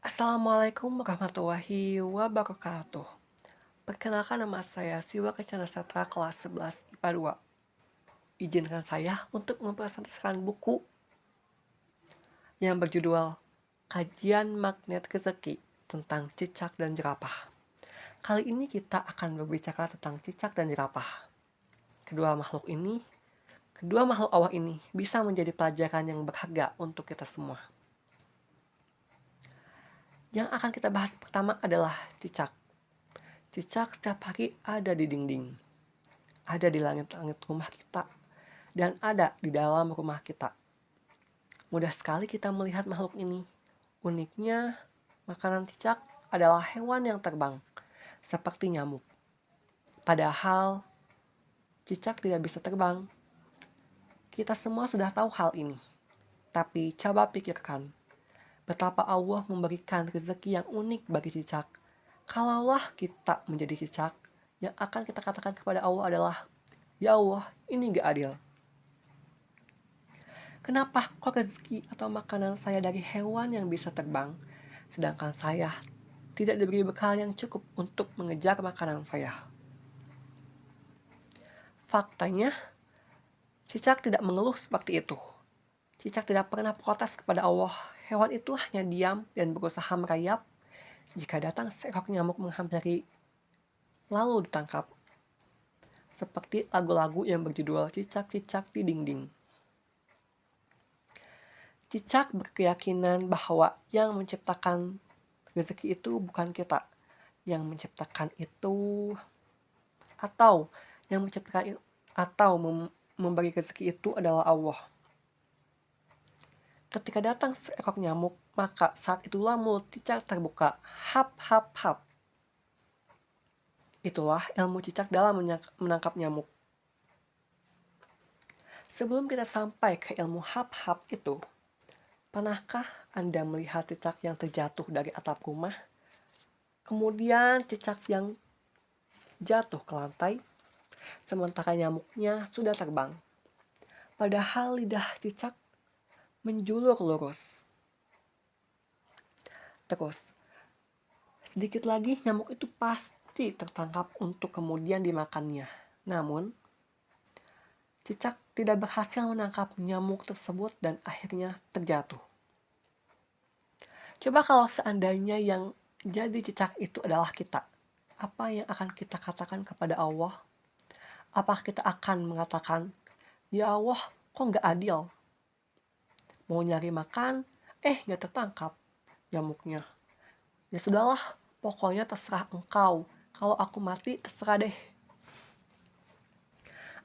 Assalamualaikum warahmatullahi wabarakatuh. Perkenalkan, nama saya Siwa Kencana Sastra kelas 11 IPA 2. Izinkan saya untuk mempresentasikan buku yang berjudul Kajian Magnet Rezeki tentang Cicak dan Jerapah. Kali ini kita akan berbicara tentang cicak dan jerapah. Kedua makhluk Allah ini bisa menjadi pelajaran yang berharga untuk kita semua. Yang akan kita bahas pertama adalah cicak. Cicak setiap hari ada di dinding, ada di langit-langit rumah kita, dan ada di dalam rumah kita. Mudah sekali kita melihat makhluk ini. Uniknya, makanan cicak adalah hewan yang terbang, seperti nyamuk. Padahal, cicak tidak bisa terbang. Kita semua sudah tahu hal ini. Tapi coba pikirkan, betapa Allah memberikan rezeki yang unik bagi cicak. Kalaulah kita menjadi cicak, yang akan kita katakan kepada Allah adalah, "Ya Allah, ini gak adil. Kenapa kok rezeki atau makanan saya dari hewan yang bisa terbang, sedangkan saya tidak diberi bekal yang cukup untuk mengejar makanan saya?" Faktanya, cicak tidak mengeluh seperti itu. Cicak tidak pernah protes kepada Allah. Hewan itu hanya diam dan berusaha merayap jika datang seekor nyamuk menghampiri, lalu ditangkap. Seperti lagu-lagu yang berjudul Cicak-cicak di Dinding. Cicak berkeyakinan bahwa yang menciptakan rezeki itu bukan kita. Yang menciptakan itu atau yang menciptakan atau memberi rezeki itu adalah Allah. Ketika datang seekor nyamuk, maka saat itulah mulut cicak terbuka. Hap, hap, hap. Itulah ilmu cicak dalam menangkap nyamuk. Sebelum kita sampai ke ilmu hap-hap itu, pernahkah Anda melihat cicak yang terjatuh dari atap rumah? Kemudian cicak yang jatuh ke lantai, sementara nyamuknya sudah terbang. Padahal lidah cicak menjulur lurus. Terus, sedikit lagi nyamuk itu pasti tertangkap untuk kemudian dimakannya. Namun, cicak tidak berhasil menangkap nyamuk tersebut dan akhirnya terjatuh. Coba kalau seandainya yang jadi cicak itu adalah kita, apa yang akan kita katakan kepada Allah? Apakah kita akan mengatakan, "Ya Allah, kok nggak adil? Mau nyari makan, nggak tertangkap nyamuknya. Ya sudahlah, pokoknya terserah engkau. Kalau aku mati, terserah deh."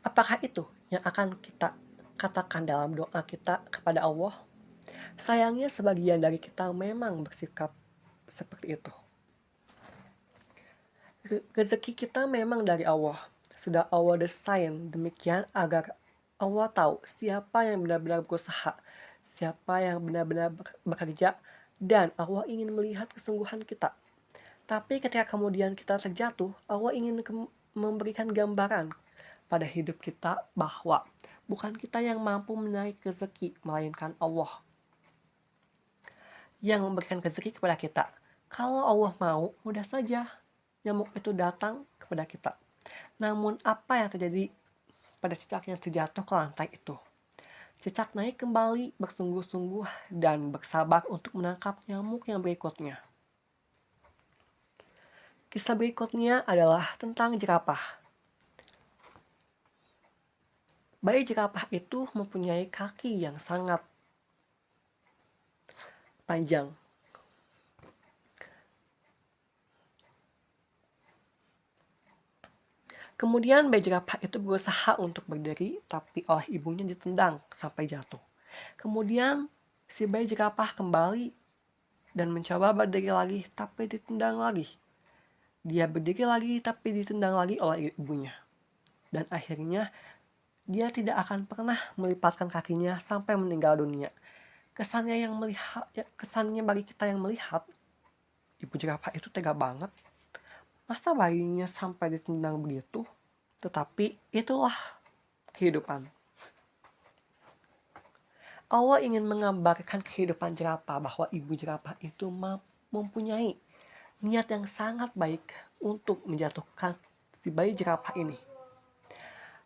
Apakah itu yang akan kita katakan dalam doa kita kepada Allah? Sayangnya sebagian dari kita memang bersikap seperti itu. Rezeki kita memang dari Allah. Sudah Allah desain demikian agar Allah tahu siapa yang benar-benar berusaha, siapa yang benar-benar bekerja, dan Allah ingin melihat kesungguhan kita. Tapi ketika kemudian kita terjatuh, Allah ingin memberikan gambaran pada hidup kita bahwa bukan kita yang mampu menarik rezeki, melainkan Allah yang memberikan rezeki kepada kita. Kalau Allah mau, mudah saja nyamuk itu datang kepada kita. Namun apa yang terjadi pada cicak yang terjatuh ke lantai itu? Cicak naik kembali bersungguh-sungguh dan bersabar untuk menangkap nyamuk yang berikutnya. Kisah berikutnya adalah tentang jerapah. Bayi jerapah itu mempunyai kaki yang sangat panjang. Kemudian bayi jerapah itu berusaha untuk berdiri, tapi oleh ibunya ditendang sampai jatuh. Kemudian si bayi jerapah kembali dan mencoba berdiri lagi, tapi ditendang lagi. Dia berdiri lagi, tapi ditendang lagi oleh ibunya. Dan akhirnya dia tidak akan pernah melipatkan kakinya sampai meninggal dunia. Kesannya bagi kita yang melihat, ibu jerapah itu tega banget. Masa bayinya sampai ditendang begitu? Tetapi itulah kehidupan. Allah ingin menggambarkan kehidupan jerapah bahwa ibu jerapah itu mempunyai niat yang sangat baik untuk menjatuhkan si bayi jerapah ini.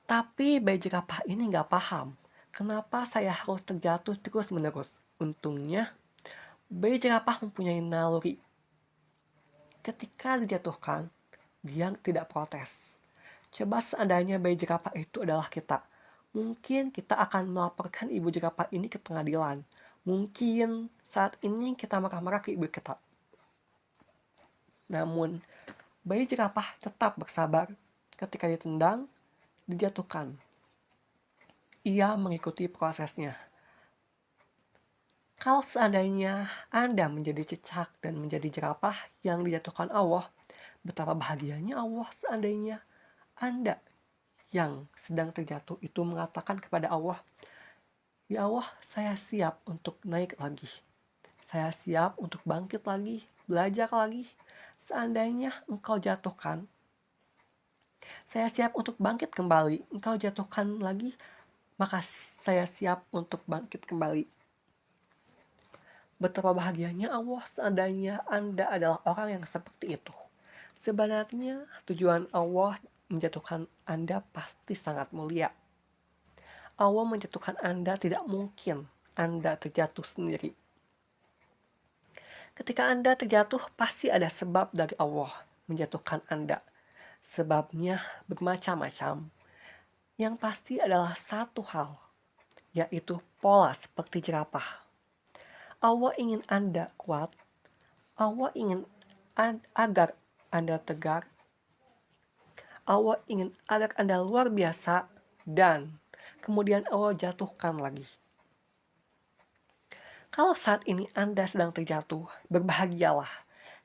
Tapi bayi jerapah ini nggak paham kenapa saya harus terjatuh terus-menerus. Untungnya, bayi jerapah mempunyai naluri. Ketika dijatuhkan, dia tidak protes. Coba seandainya bayi jerapah itu adalah kita. Mungkin kita akan melaporkan ibu jerapah ini ke pengadilan. Mungkin saat ini kita marah-marah ke ibu kita. Namun, bayi jerapah tetap bersabar. Ketika ditendang, dijatuhkan. Ia mengikuti prosesnya. Kalau seandainya Anda menjadi cicak dan menjadi jerapah yang dijatuhkan Allah, betapa bahagianya Allah seandainya Anda yang sedang terjatuh itu mengatakan kepada Allah, "Ya Allah, saya siap untuk naik lagi. Saya siap untuk bangkit lagi, belajar lagi. Seandainya engkau jatuhkan, saya siap untuk bangkit kembali. Engkau jatuhkan lagi, maka saya siap untuk bangkit kembali." Betapa bahagianya Allah seandainya Anda adalah orang yang seperti itu. Sebenarnya tujuan Allah menjatuhkan Anda pasti sangat mulia. Allah menjatuhkan Anda tidak mungkin Anda terjatuh sendiri. Ketika Anda terjatuh, pasti ada sebab dari Allah menjatuhkan Anda. Sebabnya bermacam-macam. Yang pasti adalah satu hal, yaitu pola seperti jerapah. Allah ingin Anda kuat. Allah ingin agar Anda tegar. Allah ingin agar Anda luar biasa. Dan kemudian Allah jatuhkan lagi. Kalau saat ini Anda sedang terjatuh, berbahagialah.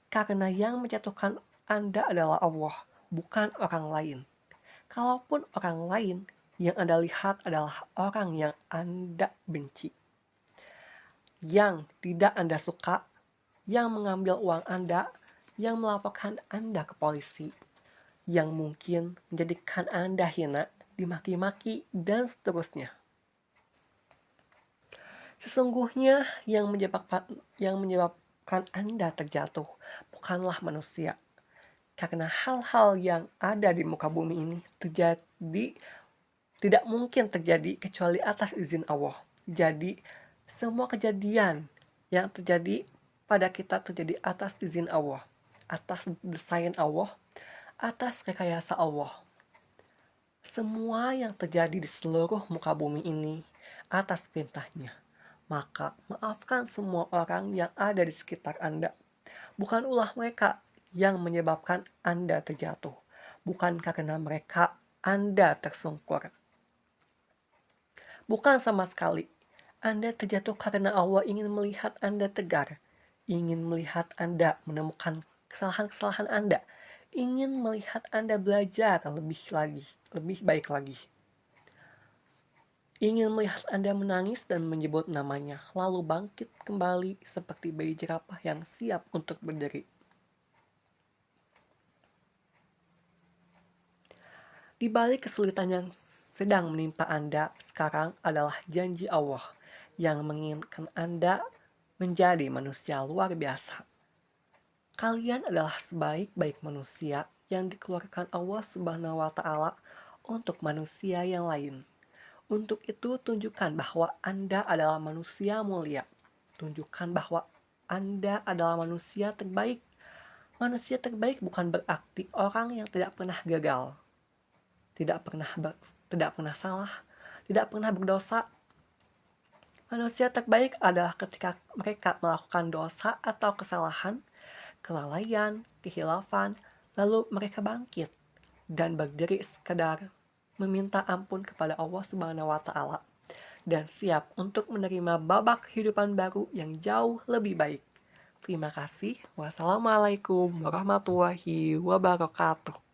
Karena yang menjatuhkan Anda adalah Allah, bukan orang lain. Kalaupun orang lain, yang Anda lihat adalah orang yang Anda benci, yang tidak Anda suka, yang mengambil uang Anda, yang melaporkan Anda ke polisi, yang mungkin menjadikan Anda hina, dimaki-maki, dan seterusnya. Sesungguhnya yang menyebabkan Anda terjatuh bukanlah manusia. Karena hal-hal yang ada di muka bumi ini tidak mungkin terjadi kecuali atas izin Allah. Jadi semua kejadian yang terjadi pada kita terjadi atas izin Allah, atas desain Allah, atas rekayasa Allah. Semua yang terjadi di seluruh muka bumi ini atas perintahnya. Maka maafkan semua orang yang ada di sekitar Anda. Bukan ulah mereka yang menyebabkan Anda terjatuh. Bukan karena mereka Anda tersungkur. Bukan sama sekali. Anda terjatuh karena Allah ingin melihat Anda tegar. Ingin melihat Anda menemukan kesalahan-kesalahan Anda. Ingin melihat Anda belajar lebih baik lagi. Ingin melihat Anda menangis dan menyebut namanya, lalu bangkit kembali seperti bayi jerapah yang siap untuk berdiri. Di balik kesulitan yang sedang menimpa Anda sekarang adalah janji Allah yang menginginkan Anda menjadi manusia luar biasa. Kalian adalah sebaik-baik manusia yang dikeluarkan Allah Subhanahu wa Ta'ala untuk manusia yang lain. Untuk itu, tunjukkan bahwa Anda adalah manusia mulia. Tunjukkan bahwa Anda adalah manusia terbaik. Manusia terbaik bukan berarti orang yang tidak pernah gagal, tidak pernah salah, tidak pernah berdosa. Manusia terbaik adalah ketika mereka melakukan dosa atau kesalahan, kelalaian, kehilafan, lalu mereka bangkit dan berdiri sekedar meminta ampun kepada Allah Subhanahu wa Ta'ala dan siap untuk menerima babak kehidupan baru yang jauh lebih baik. Terima kasih. Wassalamualaikum warahmatullahi wabarakatuh.